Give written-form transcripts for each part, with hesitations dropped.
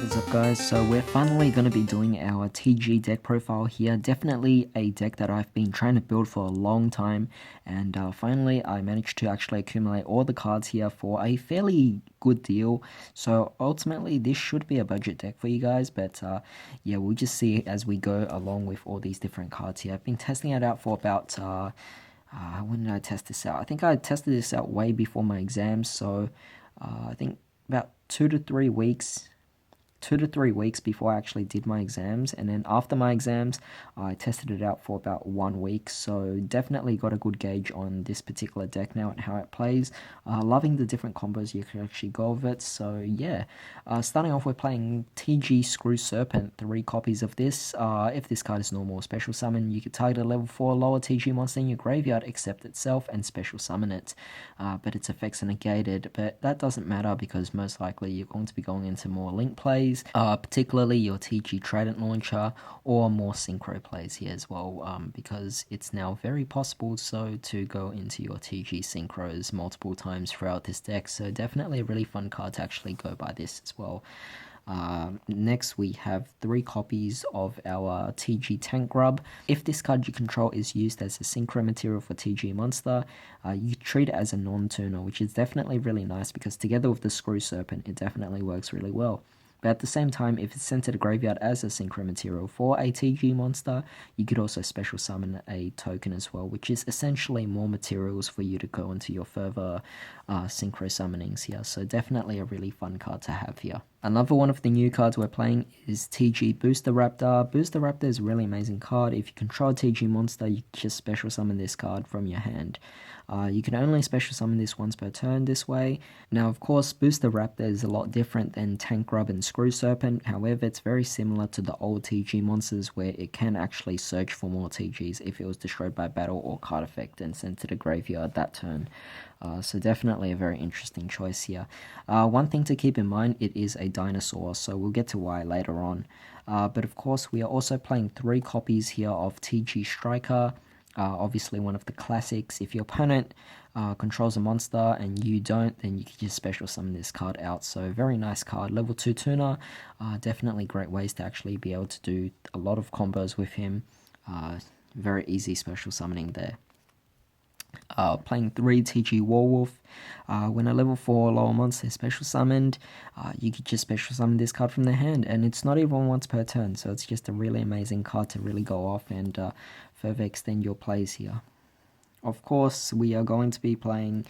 What is up guys, so we're finally going to be doing our TG deck profile here. Definitely a deck that I've been trying to build for a long time, and finally I managed to actually accumulate all the cards here for a fairly good deal. So ultimately this should be a budget deck for you guys, but yeah, we'll just see as we go along with all these different cards here. I've been testing it out for about when did I test this out? I think I tested this out way before my exams, so I think about 2 to 3 weeks before I actually did my exams, and then after my exams I tested it out for about 1 week, so definitely got a good gauge on this particular deck now and how it plays. Loving the different combos you can actually go with it. So yeah, starting off, we're playing TG Screw Serpent, 3 copies of this. If this card is normal or special summon, you can target a level 4 lower TG monster in your graveyard except itself and special summon it, but its effects are negated. But that doesn't matter because most likely you're going to be going into more link plays, particularly your TG Trident Launcher, or more synchro plays here as well, because it's now very possible to go into your TG synchros multiple times throughout this deck. So definitely a really fun card to actually go by this as well. Next we have 3 copies of our TG Tank Grub. If this card you control is used as a synchro material for TG monster, you treat it as a non-tuner, which is definitely really nice because together with the Screw Serpent it definitely works really well. But at the same time, if it's sent to the graveyard as a synchro material for a TG monster, you could also special summon a token as well, which is essentially more materials for you to go into your further synchro summonings here. So definitely a really fun card to have here. Another one of the new cards we're playing is TG Booster Raptor. Booster Raptor is a really amazing card. If you control a TG monster, you just special summon this card from your hand. You can only special summon this once per turn this way. Now, of course, Booster Raptor is a lot different than Tank Grub and Screw Serpent. However, it's very similar to the old TG monsters where it can actually search for more TGs if it was destroyed by battle or card effect and sent to the graveyard that turn. So definitely a very interesting choice here. One thing to keep in mind, it is a dinosaur, so we'll get to why later on. But of course, we are also playing 3 copies here of TG Striker. Obviously one of the classics. If your opponent controls a monster and you don't, then you can just special summon this card out. So very nice card. Level 2 tuner, definitely great ways to actually be able to do a lot of combos with him. Very easy special summoning there. Playing 3 TG Warwolf. When a level 4 lower monster is special summoned, you could just special summon this card from the hand, and it's not even once per turn, so it's just a really amazing card to really go off and further extend your plays here. Of course, we are going to be playing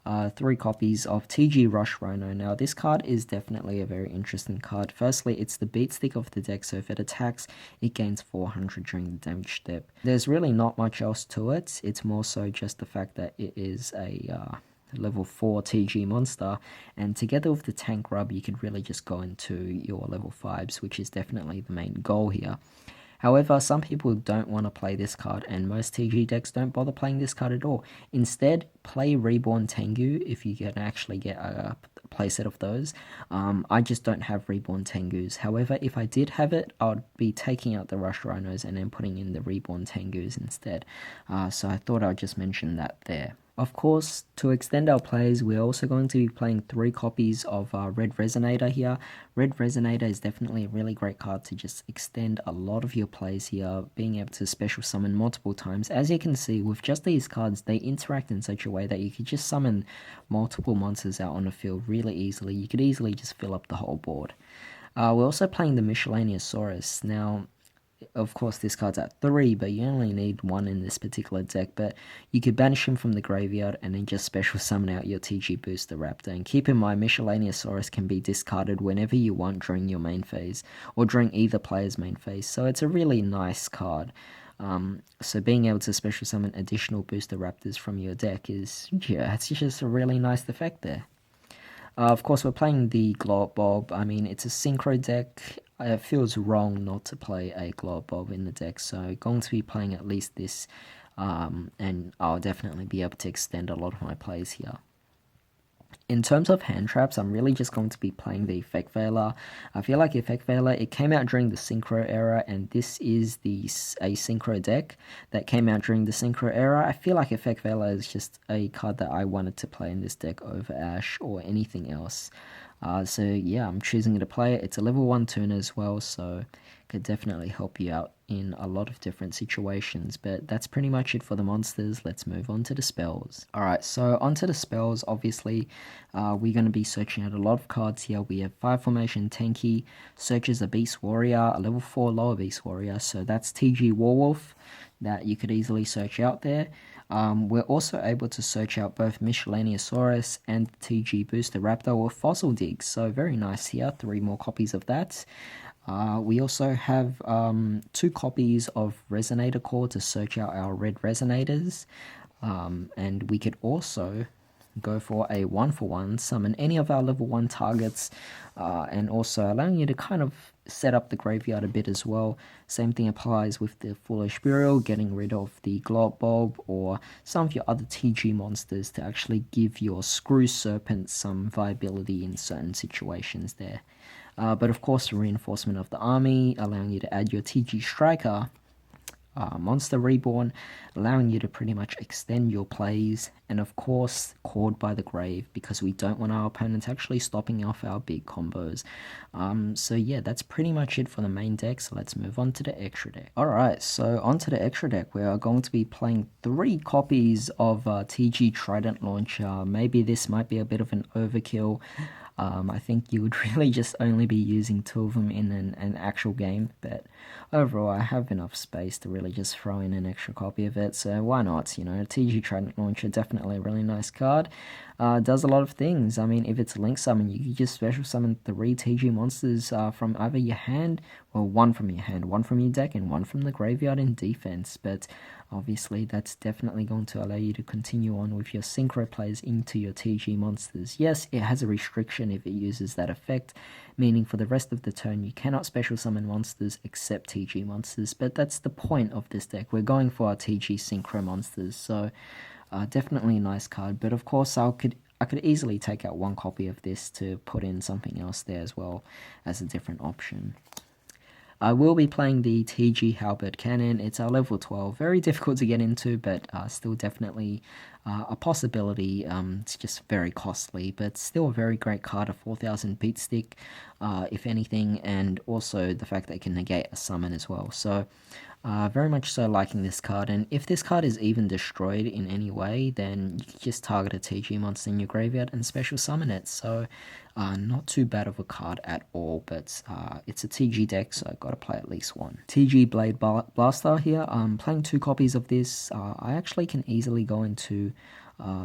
3 copies of TG Rush Rhino. Now, this card is definitely a very interesting card. Firstly, it's the beat stick of the deck, so if it attacks, it gains 400 during the damage step. There's really not much else to it. It's more so just the fact that it is a level 4 TG monster, and together with the Tank Grub, you could really just go into your level 5s, which is definitely the main goal here. However, some people don't want to play this card, and most TG decks don't bother playing this card at all. Instead, play Reborn Tengu if you can actually get a playset of those. I just don't have Reborn Tengus. However, if I did have it, I'd be taking out the Rush Rhinos and then putting in the Reborn Tengus instead. So I thought I'd just mention that there. Of course, to extend our plays, we're also going to be playing 3 copies of Red Resonator here. Red Resonator is definitely a really great card to just extend a lot of your plays here, being able to special summon multiple times. As you can see, with just these cards, they interact in such a way that you could just summon multiple monsters out on the field really easily. You could easily just fill up the whole board. We're also playing the Miscellaneousaurus. Now, of course, this card's at 3, but you only need 1 in this particular deck. But you could banish him from the graveyard and then just special summon out your TG Booster Raptor. And keep in mind, Miscellaneousaurus can be discarded whenever you want during your main phase, or during either player's main phase. So it's a really nice card. So being able to special summon additional Booster Raptors from your deck is, yeah, it's just a really nice effect there. Of course, we're playing the Glob Bob. I mean, it's a synchro deck. It feels wrong not to play a Glob Bob in the deck, so going to be playing at least this, and I'll definitely be able to extend a lot of my plays here. In terms of hand traps, I'm really just going to be playing the Effect Veiler. I feel like Effect Veiler, it came out during the Synchro era, and this is a Synchro deck that came out during the Synchro era. I feel like Effect Veiler is just a card that I wanted to play in this deck over Ash or anything else. So yeah, I'm choosing to play it. It's a level 1 tuner as well, so could definitely help you out in a lot of different situations. But that's pretty much it for the monsters. Let's move on to the spells. Alright, so onto the spells. Obviously, we're going to be searching out a lot of cards here. We have 5 formation Tenki, searches a Beast Warrior, a level 4 lower Beast Warrior, so that's TG Warwolf that you could easily search out there. We're also able to search out both Miscellaneousaurus and TG Booster Raptor or Fossil Dig, so very nice here, 3 more copies of that. We also have 2 copies of Resonator Core to search out our red Resonators, and we could also go for a 1-for-1, summon any of our level 1 targets, and also allowing you to kind of set up the graveyard a bit as well. Same thing applies with the Foolish Burial, getting rid of the Glob Bulb or some of your other TG monsters to actually give your Screw Serpent some viability in certain situations there. But of course, the reinforcement of the army, allowing you to add your TG Striker, Monster Reborn, allowing you to pretty much extend your plays, and of course, Cord by the Grave, because we don't want our opponents actually stopping off our big combos. So yeah, that's pretty much it for the main deck, so let's move on to the extra deck. Alright, so onto the extra deck, we are going to be playing 3 copies of TG Trident Launcher. Maybe this might be a bit of an overkill. I think you would really just only be using 2 of them in an actual game, but overall I have enough space to really just throw in an extra copy of it, so why not? You know, TG Trident Launcher, definitely a really nice card. Does a lot of things. I mean, if it's a link summon, you can just special summon 3 TG monsters from either your hand, or 1 from your hand, 1 from your deck, and 1 from the graveyard in defense, but obviously that's definitely going to allow you to continue on with your synchro plays into your TG monsters. Yes, it has a restriction if it uses that effect, meaning for the rest of the turn you cannot special summon monsters except TG monsters, but that's the point of this deck. We're going for our TG synchro monsters, so definitely a nice card, but of course I could easily take out 1 copy of this to put in something else there as well as a different option. I will be playing the TG Halberd Cannon. It's our level 12. Very difficult to get into, but still definitely a possibility. It's just very costly, but still a very great card, a 4000 beat stick, if anything, and also the fact that it can negate a summon as well. So very much so liking this card, and if this card is even destroyed in any way, then you can just target a TG monster in your graveyard and special summon it, so not too bad of a card at all, but it's a TG deck, so I've got to play at least 1. TG Blade Blaster here, I'm playing 2 copies of this. I actually can easily go into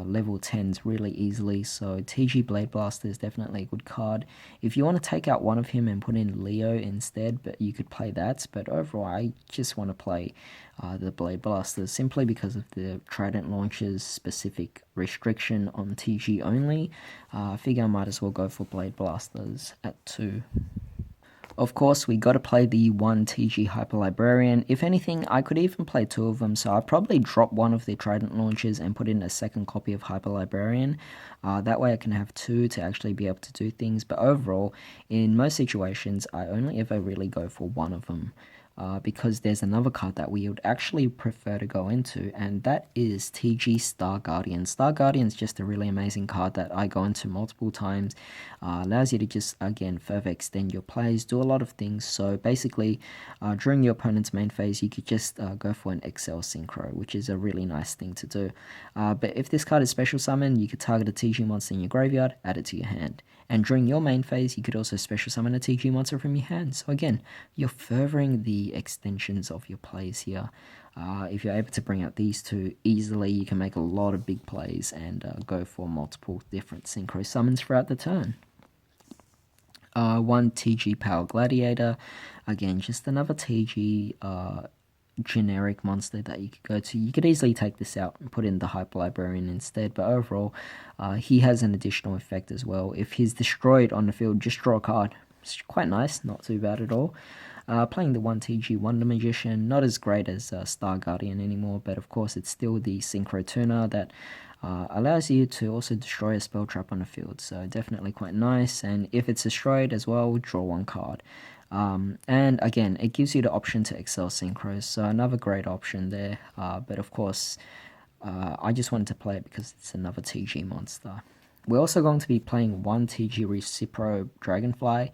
level 10s really easily, so TG Blade Blaster is definitely a good card. If you want to take out 1 of him and put in Leo instead, but you could play that, but overall I just want to play the Blade Blaster simply because of the Trident Launcher's specific restriction on TG only. I figure I might as well go for Blade Blasters at 2. Of course, we got to play the 1 TG Hyper Librarian. If anything, I could even play 2 of them, so I'll probably drop 1 of the Trident launchers and put in a second copy of Hyper Librarian. That way I can have 2 to actually be able to do things, but overall, in most situations, I only ever really go for 1 of them. Because there's another card that we would actually prefer to go into, and that is TG Star Guardian. Star Guardian is just a really amazing card that I go into multiple times. Allows you to just, again, further extend your plays, do a lot of things. So basically, during your opponent's main phase, you could just go for an accel synchro, which is a really nice thing to do. But if this card is special summon, you could target a TG monster in your graveyard, add it to your hand. And during your main phase, you could also special summon a TG monster from your hand. So again, you're furthering the extensions of your plays here. If you're able to bring out these 2 easily, you can make a lot of big plays and go for multiple different synchro summons throughout the turn. 1 TG Power Gladiator. Again, just another TG generic monster that you could go to. You could easily take this out and put in the Hyper Librarian instead, but overall he has an additional effect as well. If he's destroyed on the field, just draw a card. It's quite nice, not too bad at all. Playing the 1 TG Wonder Magician, not as great as Star Guardian anymore, but of course it's still the synchro tuner that allows you to also destroy a spell trap on the field, so definitely quite nice. And if it's destroyed as well, draw one card. And again, it gives you the option to accel synchros, so another great option there. But of course, I just wanted to play it because it's another TG monster. We're also going to be playing one TG Recipro Dragonfly,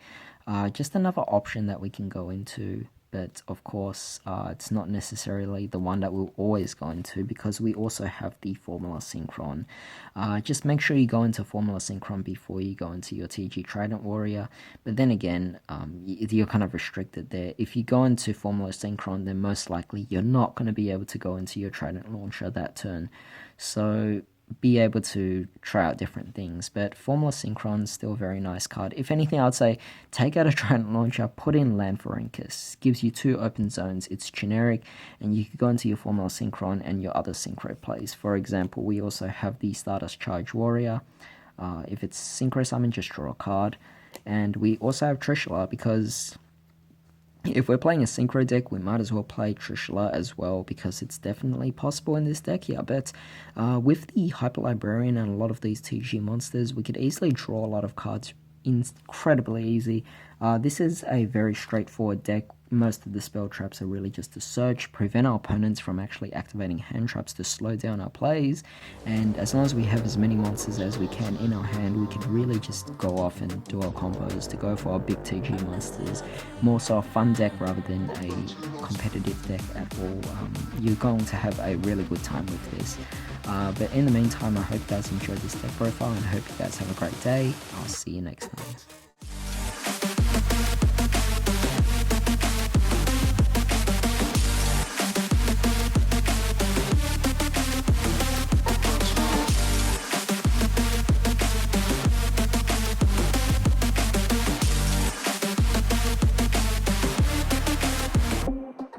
just another option that we can go into. But of course, it's not necessarily the one that we'll always go into, because we also have the Formula Synchron. Just make sure you go into Formula Synchron before you go into your TG Trident Warrior. But then again, you're kind of restricted there. If you go into Formula Synchron, then most likely you're not going to be able to go into your Trident Launcher that turn. So be able to try out different things. But Formula Synchron is still a very nice card. If anything, I would say take out a Trident Launcher, put in Lanforancus. Gives you 2 open zones. It's generic, and you can go into your Formula Synchron and your other synchro plays. For example, we also have the Stardust Charge Warrior. If it's synchro summon, just draw a card. And we also have Trish, because if we're playing a synchro deck, we might as well play Trish as well, because it's definitely possible in this deck here. But with the Hyper Librarian and a lot of these TG monsters, we could easily draw a lot of cards incredibly easy. This is a very straightforward deck. Most of the spell traps are really just to search, prevent our opponents from actually activating hand traps to slow down our plays, and as long as we have as many monsters as we can in our hand, we can really just go off and do our combos to go for our big TG monsters. More so a fun deck rather than a competitive deck at all. You're going to have a really good time with this. But in the meantime, I hope you guys enjoyed this deck profile, and I hope you guys have a great day. I'll see you next time.